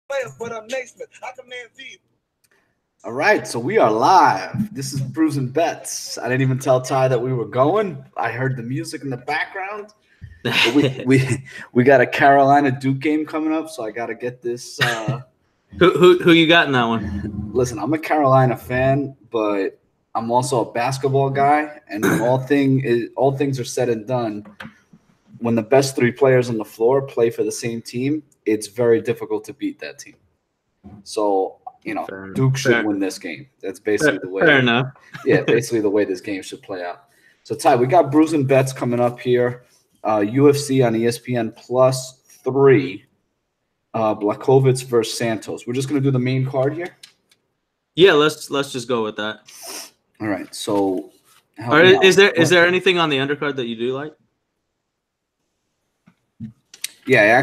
But I'm Naismith. I command thee. All right, so we are live. This is Brews and Bets. I didn't even tell Ty that we were going. I heard the music in the background. But we got a Carolina Duke game coming up, so I got to get this. Who you got in that one? Listen, I'm a Carolina fan, but I'm also a basketball guy, and when all things are said and done, when the best three players on the floor play for the same team, it's very difficult to beat that team. So, Duke should win this game. That's basically the way. Fair enough. Yeah, basically the way this game should play out. So, Ty, we got Brews and Bets coming up here. UFC on ESPN +3. Blachowicz versus Santos. We're just going to do the main card here? Yeah, let's just go with that. All right. So, is there anything on the undercard that you do like? Yeah, I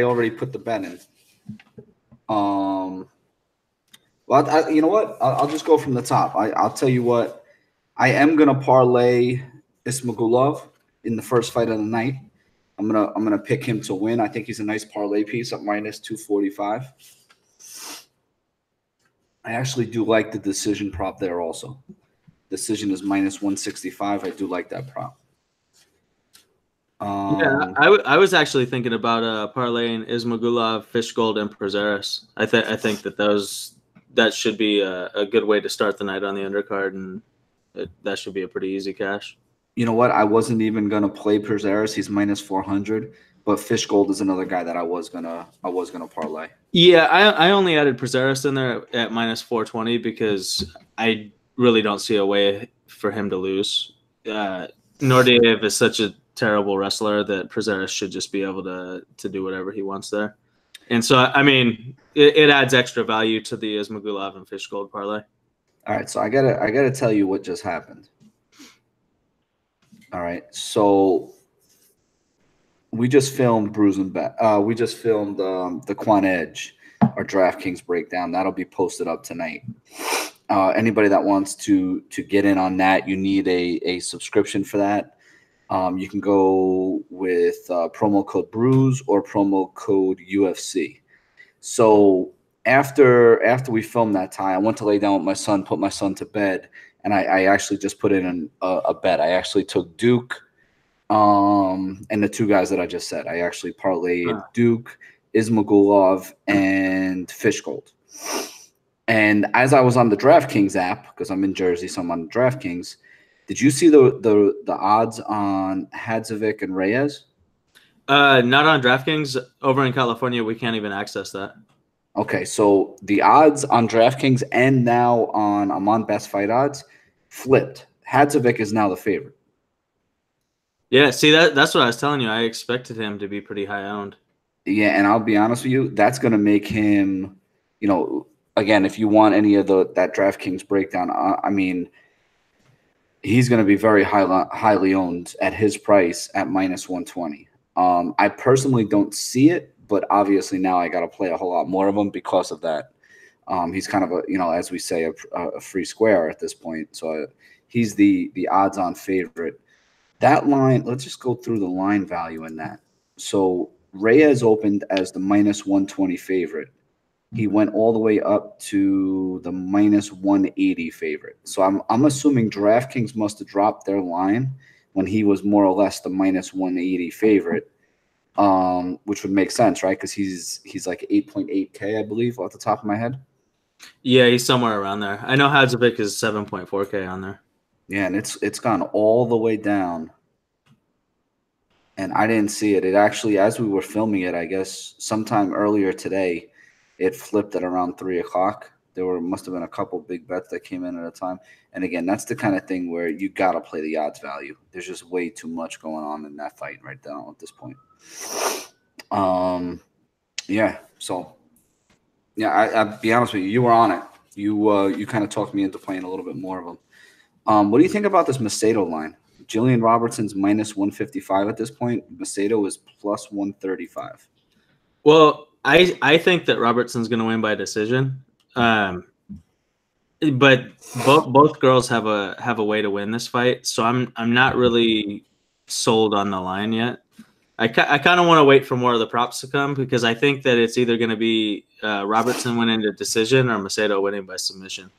already put the bet in. Well, you know what? I'll just go from the top. I'll tell you what. I am gonna parlay Ismagulov in the first fight of the night. I'm gonna pick him to win. I think he's a nice parlay piece at -245. I actually do like the decision prop there also. Decision is -165. I do like that prop. Yeah, I was actually thinking about parlaying Ismagulov, Fishgold, and Prazeres. I think that should be a good way to start the night on the undercard, and that should be a pretty easy cash. You know what? I wasn't even gonna play Prazeres. He's -400, but Fishgold is another guy that I was gonna parlay. Yeah, I only added Prazeres in there at -420 because I really don't see a way for him to lose. Nordiev is such a terrible wrestler that Prazeres should just be able to do whatever he wants there. And so, I mean, it adds extra value to the Ismagulov and Fishgold parlay. All right, so I gotta tell you what just happened. All right, so we just filmed Brews and Bet. We just filmed the Quan Edge, our DraftKings breakdown. That'll be posted up tonight. Anybody that wants to get in on that, you need a subscription for that. You can go with promo code Brews or promo code UFC. So after we filmed that time, I went to lay down with my son, put my son to bed, and I actually just put in a bet. I actually took Duke and the two guys that I just said. I actually parlayed Duke, Ismagulov, and Fishgold. And as I was on the DraftKings app, because I'm in Jersey, so I'm on DraftKings, did you see the odds on Hadovic and Reyes? Not on DraftKings. Over in California, we can't even access that. Okay, so the odds on DraftKings and now I'm on Best Fight Odds flipped. Hadovic is now the favorite. Yeah, see that's what I was telling you. I expected him to be pretty high owned. Yeah, and I'll be honest with you, that's going to make him, again, if you want any of that DraftKings breakdown, I mean, he's going to be very highly owned at his price at -120. I personally don't see it, but obviously now I got to play a whole lot more of him because of that. He's kind of as we say, a free square at this point. So he's the odds-on favorite. That line, let's just go through the line value in that. So Reyes opened as the -120 favorite. He went all the way up to the -180 favorite. So I'm assuming DraftKings must have dropped their line when he was more or less the -180 favorite, which would make sense, right? Because he's like 8.8K, I believe, off the top of my head. Yeah, he's somewhere around there. I know Hadovic is 7.4K on there. Yeah, and it's gone all the way down. And I didn't see it. It actually, as we were filming it, I guess sometime earlier today, it flipped at around 3 o'clock. Must have been a couple big bets that came in at a time. And again, that's the kind of thing where you got to play the odds value. There's just way too much going on in that fight right now at this point. Yeah. So, yeah, I'll be honest with you. You were on it. You kind of talked me into playing a little bit more of them. What do you think about this Meedo line? Jillian Robertson's -155 at this point. Meedo is +135. Well, I think that Robertson's going to win by decision. But both girls have a way to win this fight, so I'm not really sold on the line yet. I kind of want to wait for more of the props to come because I think that it's either going to be Robertson winning the decision or Meedo winning by submission.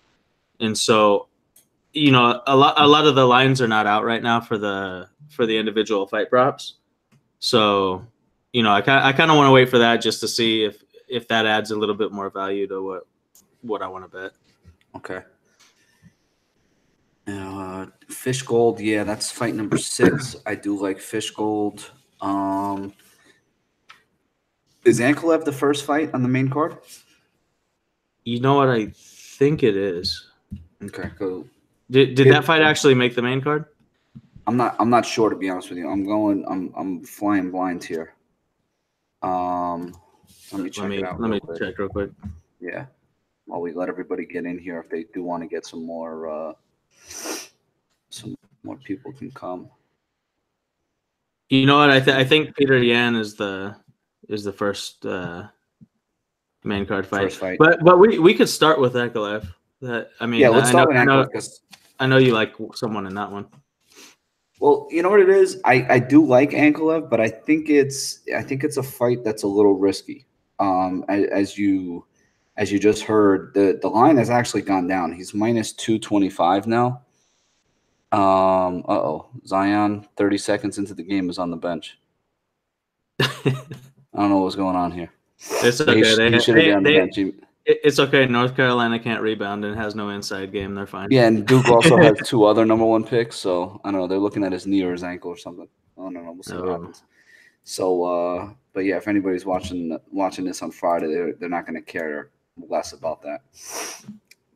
And so, you know, a lot of the lines are not out right now for the individual fight props. So, you know, I kind of want to wait for that just to see if that adds a little bit more value to what I want to bet. Okay. Fish Gold, yeah, that's fight number 6. I do like Fish Gold. Is Ankalev the first fight on the main card? You know what? I think it is. Okay, cool. Did that fight actually make the main card? I'm not sure, to be honest with you. I'm flying blind here. Let me check it out. Let me check real quick. Yeah. While we let everybody get in here, if they do want to get some more people can come. You know what? I think Peter Yan is the first main card fight. First fight. But we could start with Ankalev. Yeah, let's start with Ankalev. I know you like someone in that one. Well, you know what it is? I do like Ankalev, but I think it's a fight that's a little risky. As you just heard, the line has actually gone down. He's minus 225 now. Zion, 30 seconds into the game, is on the bench. I don't know what's going on here. It's okay. He should be on the bench. It's okay. North Carolina can't rebound and has no inside game. They're fine. Yeah, and Duke also has 2 other number 1 picks. So I don't know. They're looking at his knee or his ankle or something. I don't know. We'll see what happens. So, but yeah, if anybody's watching this on Friday, they're not going to care less about that.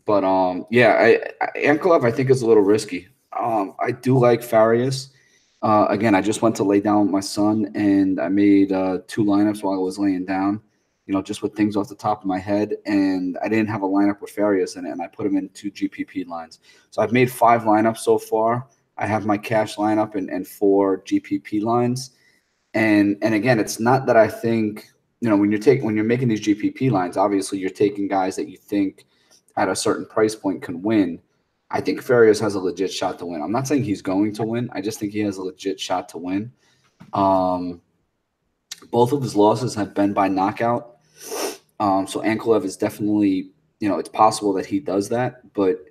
But yeah, Ankalev I think is a little risky. I do like Farias. Again, I just went to lay down with my son, and I made 2 lineups while I was laying down. You know, just with things off the top of my head, and I didn't have a lineup with Farias in it, and I put him in 2 GPP lines. So I've made 5 lineups so far. I have my cash lineup and 4 GPP lines. And again, it's not that I think, you know, when you're making these GPP lines, obviously you're taking guys that you think at a certain price point can win. I think Farias has a legit shot to win. I'm not saying he's going to win. I just think he has a legit shot to win. Both of his losses have been by knockout. So Ankalev is definitely, you know, it's possible that he does that, but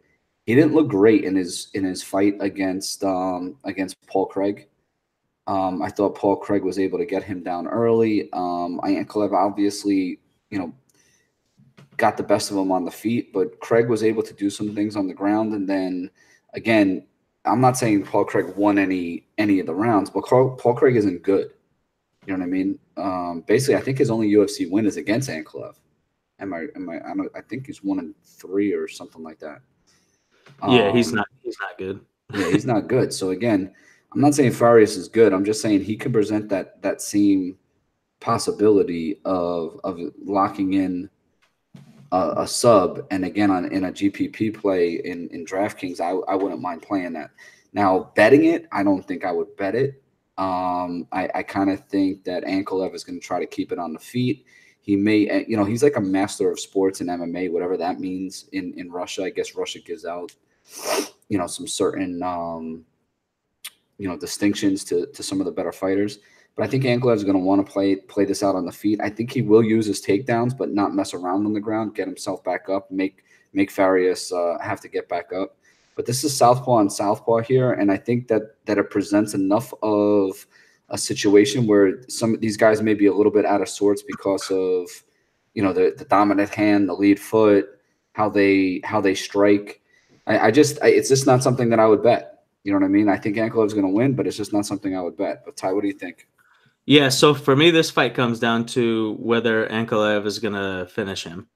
he didn't look great in his fight against Paul Craig. I thought Paul Craig was able to get him down early. Ankalev obviously, you know, got the best of him on the feet, but Craig was able to do some things on the ground. And then again, I'm not saying Paul Craig won any of the rounds, but Paul Craig isn't good. You know what I mean? Basically, I think his only UFC win is against Ankalev. I think he's 1-3 or something like that. Yeah, he's not good. Yeah, he's not good. So again, I'm not saying Farias is good. I'm just saying he could present that same possibility of locking in a sub. And again, in a GPP play in DraftKings, I wouldn't mind playing that. Now, betting it, I don't think I would bet it. I kind of think that Ankalev is going to try to keep it on the feet. He may, you know, he's like a master of sports in MMA, whatever that means in Russia. I guess Russia gives out, you know, some certain, you know, distinctions to some of the better fighters. But I think Ankalev is going to want to play this out on the feet. I think he will use his takedowns, but not mess around on the ground, get himself back up, make Farias have to get back up. But this is southpaw on southpaw here, and I think that it presents enough of a situation where some of these guys may be a little bit out of sorts because of, you know, the dominant hand, the lead foot, how they strike. It's just not something that I would bet. You know what I mean? I think Ankalev is going to win, but it's just not something I would bet. But Ty, what do you think? Yeah, so for me, this fight comes down to whether Ankalev is going to finish him.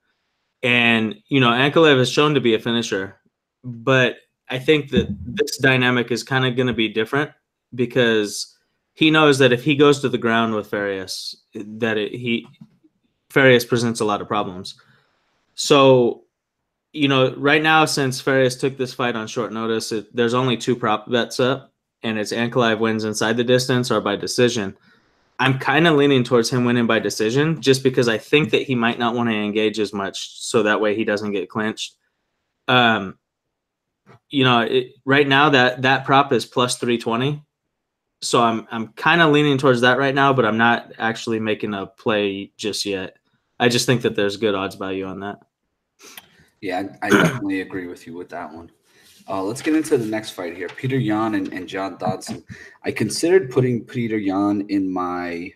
And, you know, Ankalev is shown to be a finisher, but I think that this dynamic is kind of going to be different because he knows that if he goes to the ground with Farias, Farias presents a lot of problems. So, you know, right now, since Farias took this fight on short notice, there's only 2 prop bets up, and it's Ankalev wins inside the distance or by decision. I'm kind of leaning towards him winning by decision just because I think that he might not want to engage as much so that way he doesn't get clinched. You know, right now that prop is plus 320. So I'm kind of leaning towards that right now, but I'm not actually making a play just yet. I just think that there's good odds value on that. Yeah, I definitely agree with you with that one. Let's get into the next fight here. Peter Yan and John Dodson. I considered putting Peter Yan in my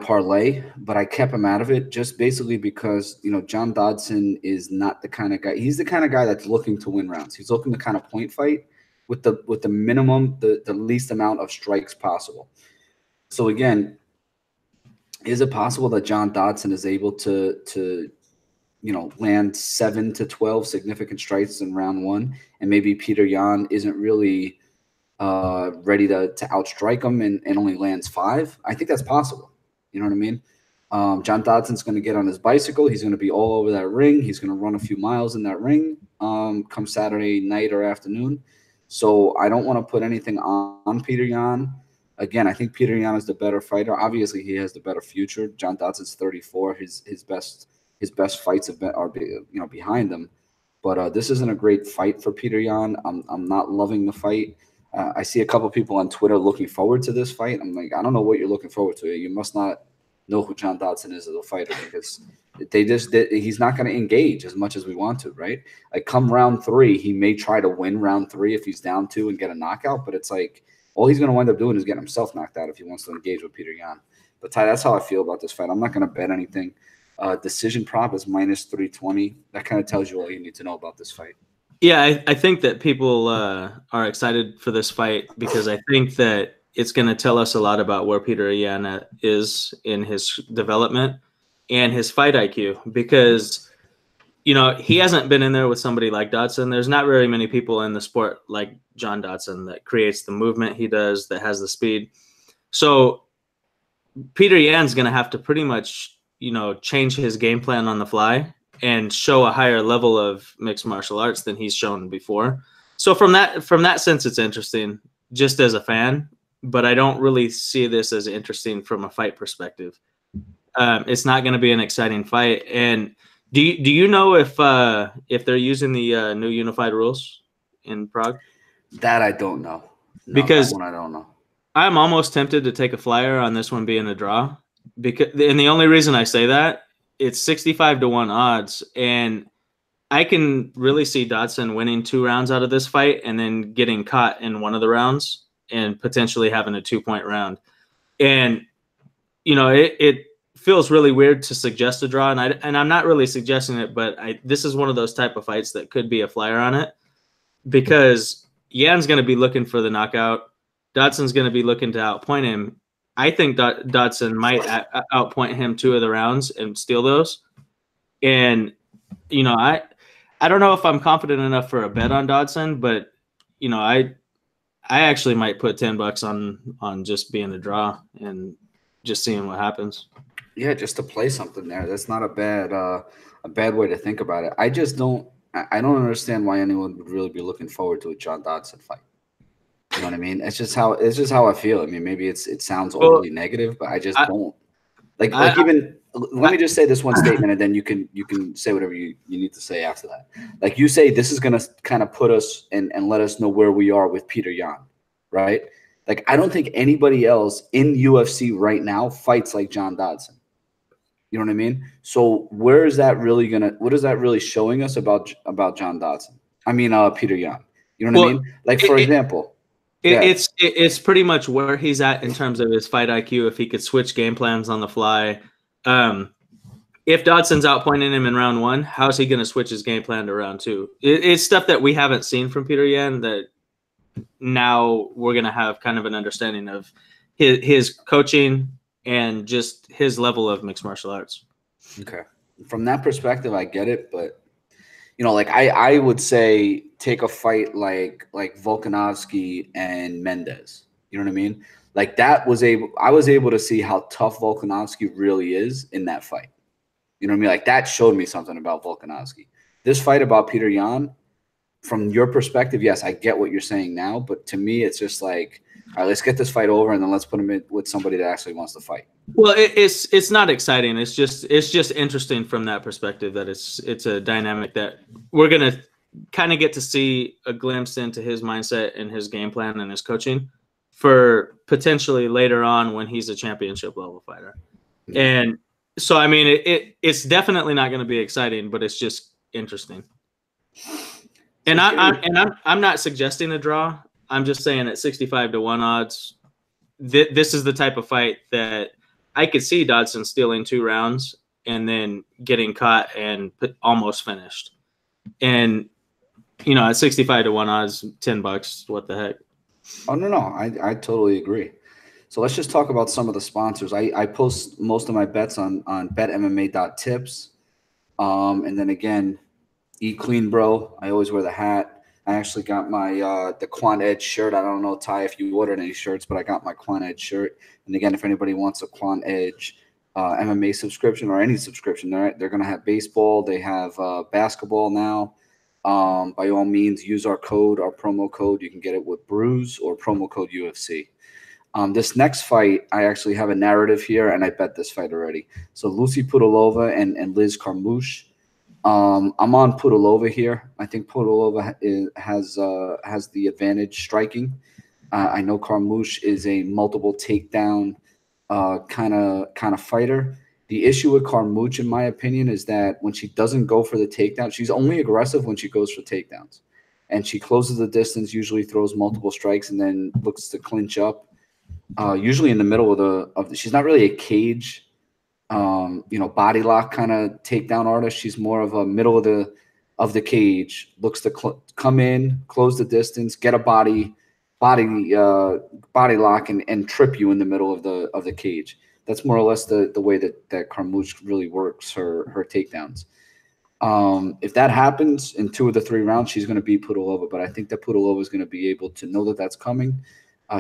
parlay, but I kept him out of it just basically because, John Dodson is not the kind of guy. He's the kind of guy that's looking to win rounds. He's looking to kind of point fight with the minimum, the least amount of strikes possible. So again, is it possible that John Dodson is able to land 7 to 12 significant strikes in round one, and maybe Peter Yan isn't really ready to outstrike him and only lands 5? I think that's possible. You know what I mean? John Dodson's going to get on his bicycle. He's going to be all over that ring. He's going to run a few miles in that ring come Saturday night or afternoon. So I don't want to put anything on Peter Yan. Again, I think Peter Yan is the better fighter. Obviously, he has the better future. John Dodson's 34. His best fights are behind him. But this isn't a great fight for Peter Yan. I'm not loving the fight. I see a couple people on Twitter looking forward to this fight. I'm like, I don't know what you're looking forward to. You must not know who John Dodson is as a fighter, because he's not going to engage as much as we want to, right? Like come round 3, he may try to win round 3 if he's down 2 and get a knockout, but it's like all he's going to wind up doing is getting himself knocked out if he wants to engage with Peter Yan. But Ty, that's how I feel about this fight. I'm not going to bet anything. Decision prop is -320. That kind of tells you all you need to know about this fight. Yeah, I think that people are excited for this fight because I think that it's going to tell us a lot about where Peter Yan is in his development and his fight IQ, because, he hasn't been in there with somebody like Dodson. There's not very many people in the sport like John Dodson that creates the movement he does, that has the speed. So Peter Yan's going to have to pretty much, change his game plan on the fly and show a higher level of mixed martial arts than he's shown before. So from that sense, it's interesting just as a fan, but I don't really see this as interesting from a fight perspective. It's not going to be an exciting fight. And do you know if they're using the new unified rules in Prague? That I don't know. No, because that one I don't know. I'm almost tempted to take a flyer on this one being a draw, and the only reason I say that, it's 65-1 odds, and I can really see Dodson winning 2 rounds out of this fight and then getting caught in one of the rounds and potentially having a 2-point round. And it feels really weird to suggest a draw, and I'm not really suggesting it, but this is one of those type of fights that could be a flyer on it, because Yan's going to be looking for the knockout. Dodson's going to be looking to outpoint him. I think Dodson might outpoint him 2 of the rounds and steal those. And, I don't know if I'm confident enough for a bet on Dodson, but, I actually might put $10 on just being a draw and just seeing what happens. Yeah, just to play something there. That's not a bad way to think about it. I don't understand why anyone would really be looking forward to a John Dodson fight. You know what I mean? It's just how I feel. I mean, maybe it sounds overly negative, but I just don't like even. Let me just say this one statement, and then you can say whatever you need to say after that. Like you say, this is gonna kind of put us and let us know where we are with Peter Yan, right? Like I don't think anybody else in UFC right now fights like John Dodson. You know what I mean? So what is that really showing us about John Dodson? I mean, Peter Yan. You know what I mean? Like for example. It's pretty much where he's at in terms of his fight IQ. If he could switch game plans on the fly, if Dodson's outpointing him in round 1, how's he going to switch his game plan to round 2? It's stuff that we haven't seen from Peter Yan that now we're going to have kind of an understanding of his coaching and just his level of mixed martial arts. Okay, from that perspective, I get it, but like I would say take a fight like Volkanovski and Mendez. You know what I mean? Like I was able to see how tough Volkanovski really is in that fight. You know what I mean? Like that showed me something about Volkanovski. This fight about Peter Yan, from your perspective, yes, I get what you're saying now, but to me, it's just like, all right, let's get this fight over and then let's put him in with somebody that actually wants to fight. Well, it's not exciting. It's just interesting from that perspective that it's a dynamic that we're going to kind of get to see a glimpse into his mindset and his game plan and his coaching for potentially later on when he's a championship level fighter. And so, I mean, it's definitely not going to be exciting, but it's just interesting. And I'm not suggesting a draw. I'm just saying at 65-1 odds, this is the type of fight that I could see Dodson stealing 2 rounds and then getting caught and almost finished. And, you know, at 65-1 odds, $10, what the heck? Oh, no, I totally agree. So let's just talk about some of the sponsors. I post most of my bets on betmma.tips. And then again, Eat Clean Bro. I always wear the hat. I actually got my the Quant Edge shirt. I don't know, Ty, if you ordered any shirts, but I got my Quant Edge shirt. And again, if anybody wants a Quant Edge MMA subscription or any subscription, they're going to have baseball. They have basketball now. By all means, use our promo code. You can get it with Brews or promo code UFC. This next fight, I actually have a narrative here, and I bet this fight already. So Lucy Pudilova and Liz Carmouche. I'm on Pudilova here. I think Pudilova has the advantage striking. I know Carmouche is a multiple takedown kind of fighter. The issue with Carmouche, in my opinion, is that when she doesn't go for the takedown, she's only aggressive when she goes for takedowns, and she closes the distance. Usually throws multiple strikes and then looks to clinch up. Usually in the middle of the she's not really a cage. Body lock kind of takedown artist. She's more of a middle of the cage. Looks to come in, close the distance, get a body lock, and trip you in the middle of the cage. That's more or less the way that Carmouche really works her takedowns. If that happens in 2 of the 3 rounds, she's going to beat Pudilova. But I think that Pudilova is going to be able to know that that's coming.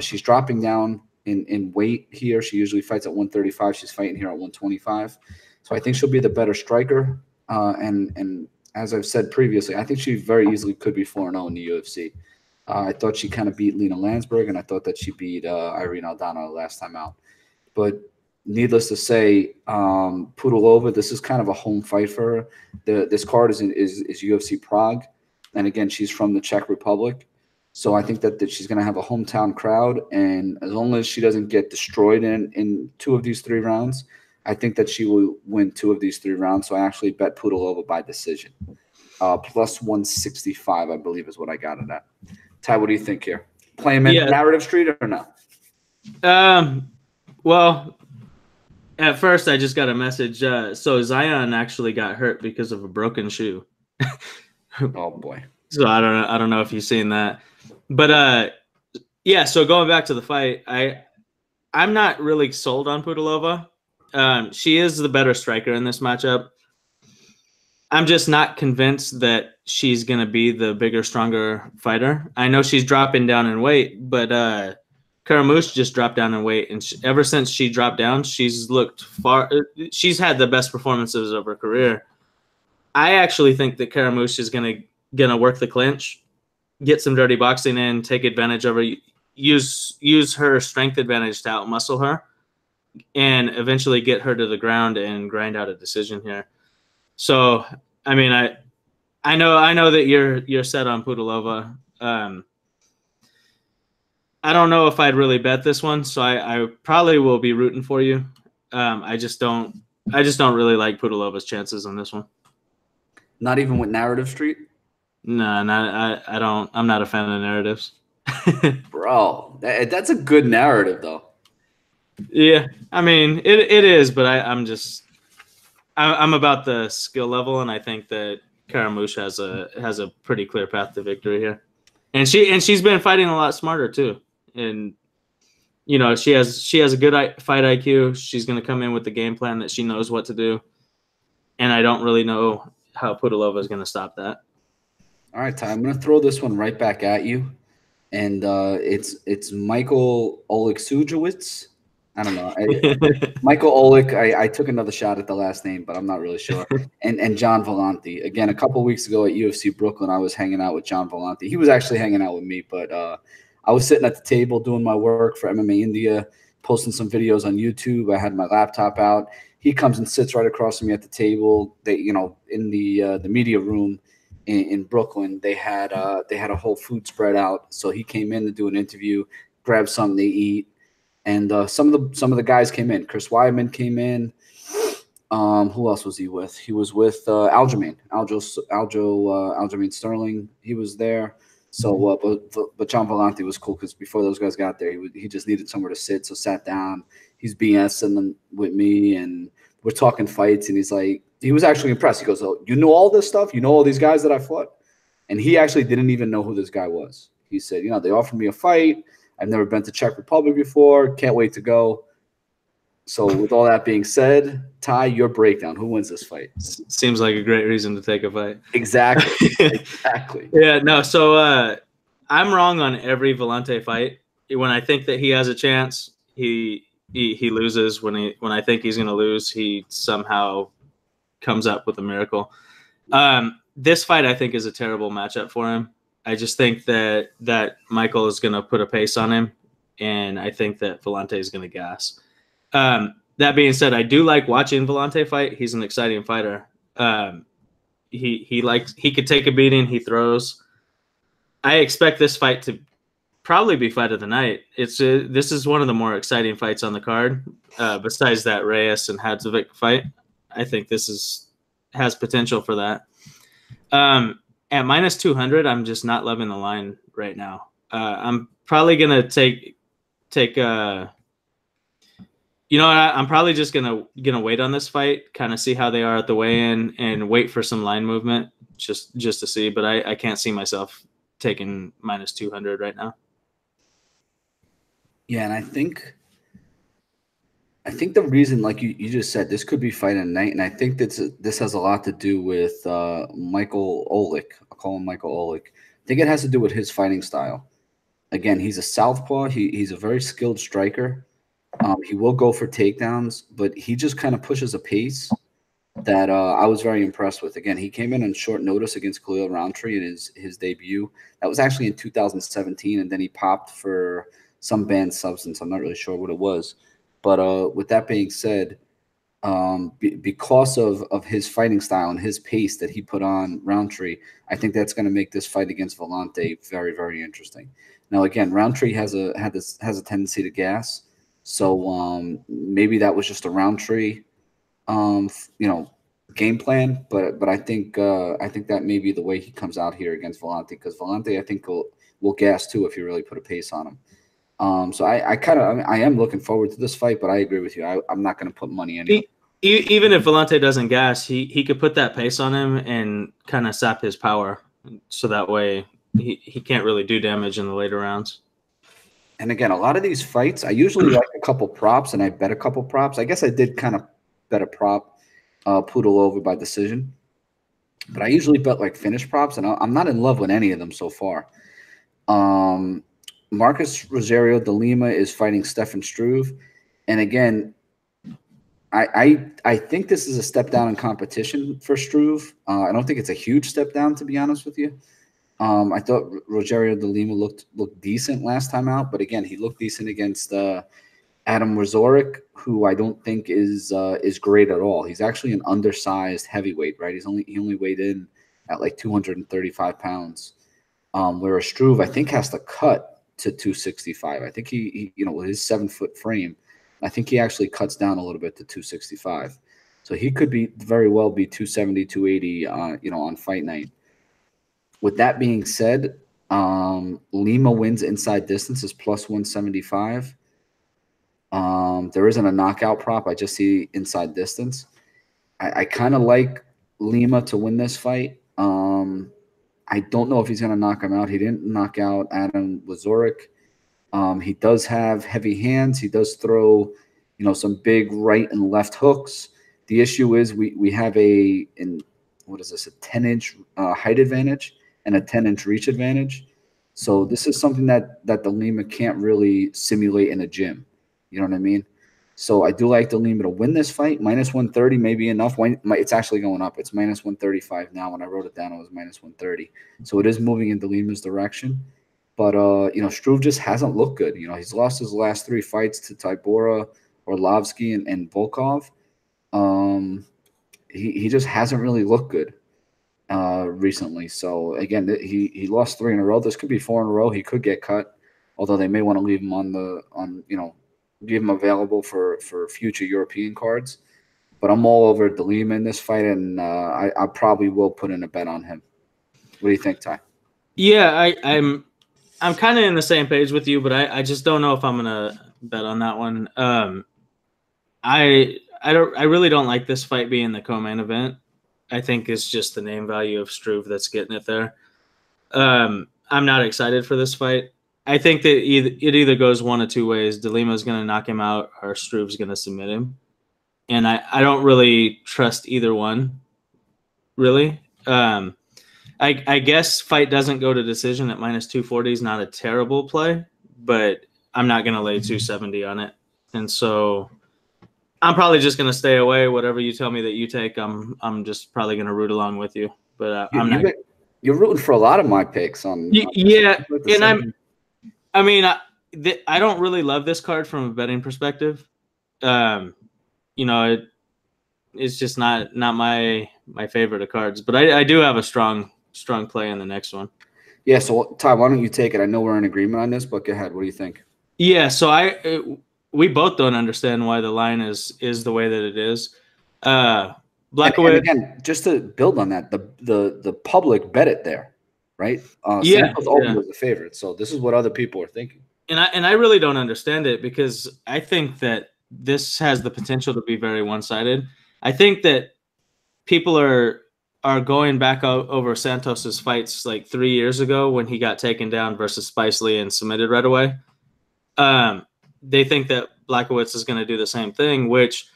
She's dropping down in weight here. She usually fights at 135. She's fighting here at 125. So I think she'll be the better striker. And as I've said previously, I think she very easily could be 4-0 in the UFC. I thought she kind of beat Lena Landsberg, and I thought that she beat Irene Aldana last time out. But needless to say, Pudilova, this is kind of a home fight for her. This card is UFC Prague. And again, she's from the Czech Republic. So I think that she's going to have a hometown crowd, and as long as she doesn't get destroyed in 2 of these 3 rounds, I think that she will win 2 of these 3 rounds. So I actually bet Pudilova by decision. Plus 165, I believe, is what I got it at. Ty, what do you think here? Play him in narrative street or no? Well, at first I just got a message. So Zion actually got hurt because of a broken shoe. Oh boy. So I don't know if you've seen that. But yeah, so going back to the fight, I'm not really sold on Pudilova. She is the better striker in this matchup. I'm just not convinced that she's going to be the bigger, stronger fighter. I know she's dropping down in weight, but Carmouche just dropped down in weight, and ever since she dropped down, she's looked she's had the best performances of her career. I actually think that Carmouche is gonna work the clinch, get some dirty boxing in, take advantage of her, use her strength advantage to outmuscle her, and eventually get her to the ground and grind out a decision here. So, I mean, I know that you're set on Pudilova. I don't know if I'd really bet this one, so I probably will be rooting for you. I just don't really like Pudilova's chances on this one. Not even with narrative street? No, I don't. I'm not a fan of narratives. Bro, that's a good narrative though. Yeah, I mean it is, but I'm about the skill level, and I think that Carmouche has a pretty clear path to victory here, and she's been fighting a lot smarter too, and you know she has a good fight IQ. She's going to come in with the game plan that she knows what to do, and I don't really know how Pudilova is going to stop that. All right, Ty, I'm going to throw this one right back at you, and it's Michael Olic. I don't know. Michael Olic, I took another shot at the last name, but I'm not really sure. And John Villante. Again, a couple weeks ago at UFC Brooklyn, I was hanging out with John Villante. He was actually hanging out with me, but I was sitting at the table doing my work for MMA India, posting some videos on YouTube. I had my laptop out. He comes and sits right across from me at the table. They, in the media room in Brooklyn, they had a whole food spread out. So he came in to do an interview. grab something to eat. And some of the guys came in. Chris Weidman came in. Who else was he with? He was with Aljamain Sterling. He was there. So, but John Villante was cool because before those guys got there, he just needed somewhere to sit. So sat down. He's BSing them with me, and we're talking fights. And he's like, he was actually impressed. He goes, "Oh, you know all this stuff? You know all these guys that I fought?" And he actually didn't even know who this guy was. He said, "They offered me a fight. I've never been to Czech Republic before. Can't wait to go." So with all that being said, Ty, your breakdown. Who wins this fight? Seems like a great reason to take a fight. Exactly. Exactly. Yeah, no, so I'm wrong on every Villante fight. When I think that he has a chance, he loses. When I think he's going to lose, he somehow comes up with a miracle. This fight, I think, is a terrible matchup for him. I just think that Michael is going to put a pace on him, and I think that Villante is going to gas. That being said, I do like watching Villante fight. He's an exciting fighter. He could take a beating. He throws. I expect this fight to probably be fight of the night. This is one of the more exciting fights on the card. Besides that Reyes and Hadovic fight, I think this has potential for that. At minus 200, I'm just not loving the line right now. I'm probably gonna take. I'm probably just gonna wait on this fight, kind of see how they are at the weigh-in, and wait for some line movement just to see. But I can't see myself taking minus 200 right now. Yeah, and I think the reason, like you just said, this could be fight at night, and I think this has a lot to do with Michael Olic. I'll call him Michael Olic. I think it has to do with his fighting style. Again, he's a southpaw. He's a very skilled striker. He will go for takedowns, but he just kind of pushes a pace that I was very impressed with. Again, he came in on short notice against Khalil Roundtree in his debut. That was actually in 2017, and then he popped for some banned substance. I'm not really sure what it was. But with that being said, because of his fighting style and his pace that he put on Roundtree, I think that's going to make this fight against Villante very, very interesting. Now, again, Roundtree has a tendency to gas. So maybe that was just a Roundtree, game plan. But I think that may be the way he comes out here against Villante, because Villante, I think, will gas too if you really put a pace on him. So I am looking forward to this fight, but I agree with you. I'm not going to put money in it. Even if Villante doesn't gas, he could put that pace on him and kind of sap his power, so that way he can't really do damage in the later rounds. And again, a lot of these fights, I usually like a couple props, and I bet a couple props. I guess I did kind of bet a prop, Pudilova by decision. But I usually bet like finish props, and I'm not in love with any of them so far. Marcus Rogerio de Lima is fighting Stefan Struve. And again, I think this is a step down in competition for Struve. I don't think it's a huge step down, to be honest with you. I thought Rogerio de Lima looked decent last time out, but again, he looked decent against Adam Razorek, who I don't think is great at all. He's actually an undersized heavyweight, right? He only weighed in at like 235 pounds, whereas Struve, I think, has to cut to 265. I think he with his 7-foot frame, I think he actually cuts down a little bit to 265. So he could very well be 270, 280, on fight night. With that being said, Lima wins inside distance is plus 175. There isn't a knockout prop. I just see inside distance. I kind of like Lima to win this fight. I don't know if he's going to knock him out. He didn't knock out Adam Lazorek. He does have heavy hands. He does throw, some big right and left hooks. The issue is we have a 10-inch height advantage and a 10-inch reach advantage. So this is something that the Lima can't really simulate in a gym. You know what I mean? So I do like the Lima to win this fight. Minus 130 may be enough. It's actually going up. It's minus 135 now. When I wrote it down, it was minus 130. So it is moving in the Lima's direction. But, Struve just hasn't looked good. He's lost his last 3 fights to Tybura, Orlovsky, and Volkov. He just hasn't really looked good recently. So, again, he lost 3 in a row. This could be 4 in a row. He could get cut. although they may want to leave him leave him available for future European cards. But I'm all over De Lima in this fight, and I probably will put in a bet on him. What do you think, Ty? Yeah, I'm kind of in the same page with you, but I just don't know if I'm gonna bet on that one. I really don't like this fight being the co-main event. I think it's just the name value of Struve that's getting it there. I'm not excited for this fight. I think that it either goes one of two ways. De Lima's going to knock him out, or Struve's going to submit him. And I don't really trust either one, really. I guess fight doesn't go to decision at minus 240 is not a terrible play, but I'm not going to lay 270 on it. And so I'm probably just going to stay away. Whatever you tell me that you take, I'm just probably going to root along with you. But I'm not. You're rooting for a lot of my picks on. Yeah, and I don't really love this card from a betting perspective. It's just not my favorite of cards. But I do have a strong play in the next one. Yeah. So Ty, why don't you take it? I know we're in agreement on this, but go ahead. What do you think? Yeah. So we both don't understand why the line is the way that it is. Blachowicz, and again, just to build on that, the public bet it there, right? Santos was the favorite, so this is what other people are thinking. And I really don't understand it, because I think that this has the potential to be very one-sided. I think that people are going back over Santos's fights like 3 years ago when he got taken down versus Spicely and submitted right away. They think that Blachowicz is going to do the same thing, which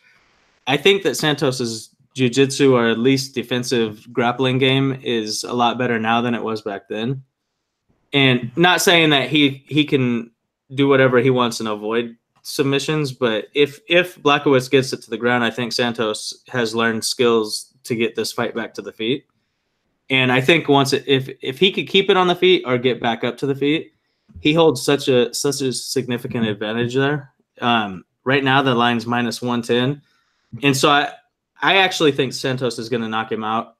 I think that Santos's jiu-jitsu, or at least defensive grappling game, is a lot better now than it was back then. And not saying that he can do whatever he wants and avoid submissions, but if Blachowicz gets it to the ground, I think Santos has learned skills to get this fight back to the feet. And I think if he could keep it on the feet or get back up to the feet, he holds such a significant advantage there. Right now the line's minus 110. And so I actually think Santos is going to knock him out.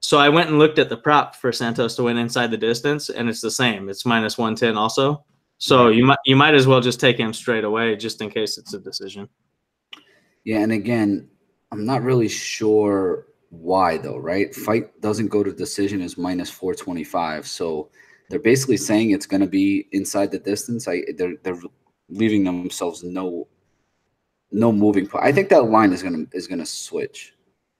So I went and looked at the prop for Santos to win inside the distance, and it's the same. It's minus 110 also. So you might as well just take him straight away, just in case it's a decision. Yeah, and again, I'm not really sure why though, right? Fight doesn't go to decision is minus 425. So they're basically saying it's going to be inside the distance. They're leaving themselves no moving point. I think that line is gonna switch.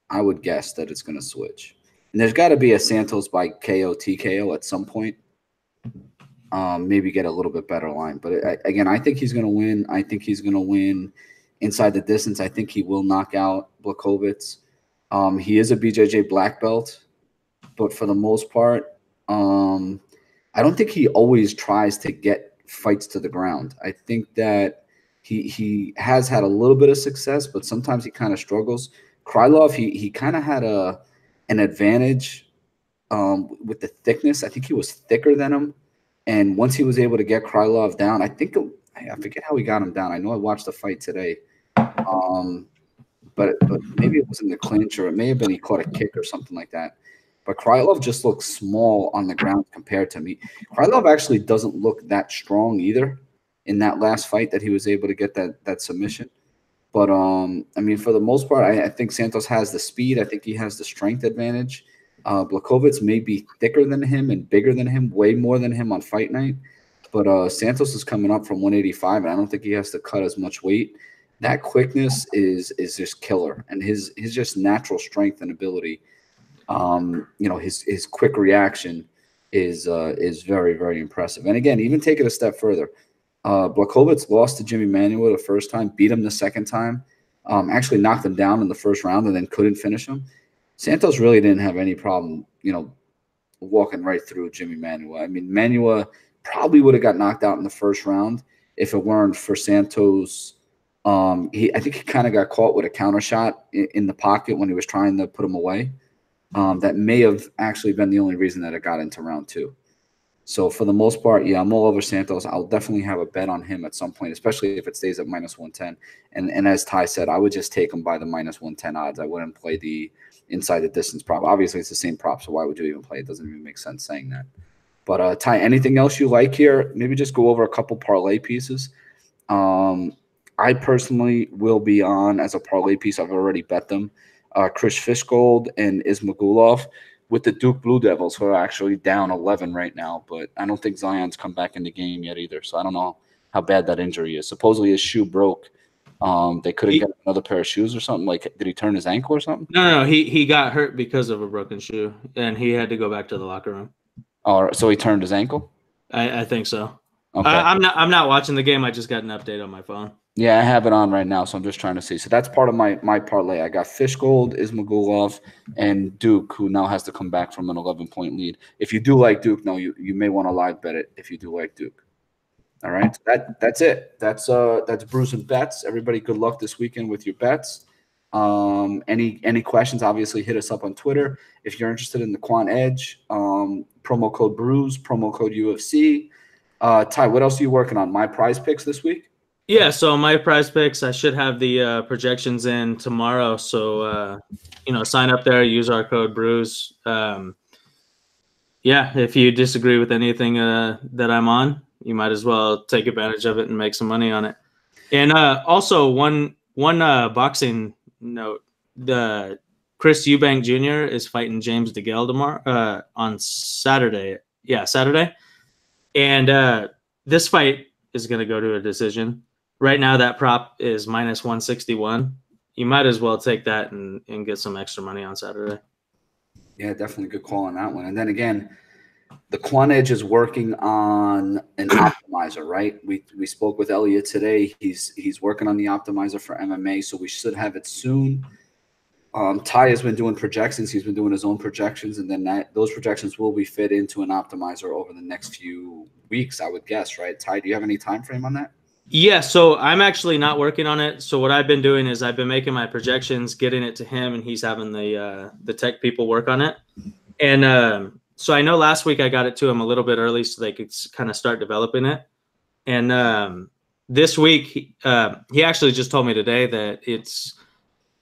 I would guess that it's gonna switch. And there's got to be a Santos by KO TKO at some point. Maybe get a little bit better line. But again, I think he's gonna win. I think he's gonna win inside the distance. I think he will knock out Blachowicz. He is a BJJ black belt, but for the most part, I don't think he always tries to get fights to the ground. I think that he has had a little bit of success, but sometimes he kind of struggles. Krylov, he kind of had an advantage with the thickness. I think he was thicker than him. And once he was able to get Krylov down, I forget how he got him down. I know I watched the fight today. But maybe it was in the clinch, or it may have been he caught a kick or something like that. But Krylov just looks small on the ground compared to me. Krylov actually doesn't look that strong either in that last fight that he was able to get that submission. But, I mean, for the most part, I think Santos has the speed. I think he has the strength advantage. Blachowicz may be thicker than him and bigger than him, way more than him on fight night. But Santos is coming up from 185, and I don't think he has to cut as much weight. That quickness is just killer, and his just natural strength and ability. His quick reaction is very, very impressive. And again, even take it a step further, Blachowicz lost to Jimmy Manuel the first time, beat him the second time, actually knocked him down in the first round, and then couldn't finish him. Santos really didn't have any problem, walking right through Jimmy Manuel. I mean, Manuel probably would have got knocked out in the first round if it weren't for Santos. I think he kind of got caught with a counter shot in the pocket when he was trying to put him away. That may have actually been the only reason that it got into round two. So for the most part, yeah, I'm all over Santos. I'll definitely have a bet on him at some point, especially if it stays at minus 110. And as Ty said, I would just take him by the minus 110 odds. I wouldn't play the inside the distance prop. Obviously, it's the same prop, so why would you even play it? It doesn't even make sense saying that. But Ty, anything else you like here? Maybe just go over a couple parlay pieces. I personally will be on as a parlay piece. I've already bet them. Chris Fishgold and Ismagulov with the Duke Blue Devils, who are actually down 11 right now. But I don't think Zion's come back in the game yet either. So I don't know how bad that injury is. Supposedly his shoe broke. They couldn't get another pair of shoes or something. Like, did he turn his ankle or something? No. He got hurt because of a broken shoe, and he had to go back to the locker room. Oh, so he turned his ankle? I think so. Okay. I'm not watching the game. I just got an update on my phone. Yeah, I have it on right now, so I'm just trying to see. So that's part of my parlay. I got Fishgold, Ismagulov, and Duke, who now has to come back from an 11-point lead. If you do like Duke, no, you may want to live bet it if you do like Duke. All right, that's it. That's Brews and Bets. Everybody, good luck this weekend with your bets. Any questions? Obviously, hit us up on Twitter. If you're interested in the Quant Edge, promo code Brews, promo code UFC. Ty, what else are you working on? My prize picks this week? Yeah, so my prize picks, I should have the projections in tomorrow. So, sign up there, use our code Brews. If you disagree with anything that I'm on, you might as well take advantage of it and make some money on it. And also one boxing note, the Chris Eubank Jr. is fighting James DeGale tomorrow on Saturday. Yeah, Saturday. And this fight is going to go to a decision. Right now, that prop is minus 161. You might as well take that and get some extra money on Saturday. Yeah, definitely good call on that one. And then again, the Quant Edge is working on an optimizer, right? We spoke with Elliot today. He's working on the optimizer for MMA, so we should have it soon. Ty has been doing projections. He's been doing his own projections, and then those projections will be fit into an optimizer over the next few weeks, I would guess, right? Ty, do you have any time frame on that? Yeah, so I'm actually not working on it. So what I've been doing is I've been making my projections, getting it to him, and he's having the tech people work on it. And so I know last week I got it to him a little bit early so they could kind of start developing it. And this week he actually just told me today that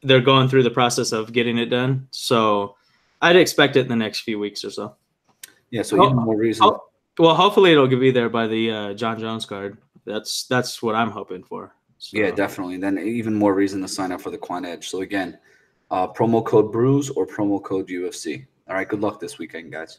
they're going through the process of getting it done. So I'd expect it in the next few weeks or so. Yeah, so even more reason. Well, hopefully it'll be there by the John Jones card. That's what I'm hoping for. So. Yeah, definitely. And then even more reason to sign up for the Quant Edge. So again, promo code Brews or promo code UFC. All right, good luck this weekend, guys.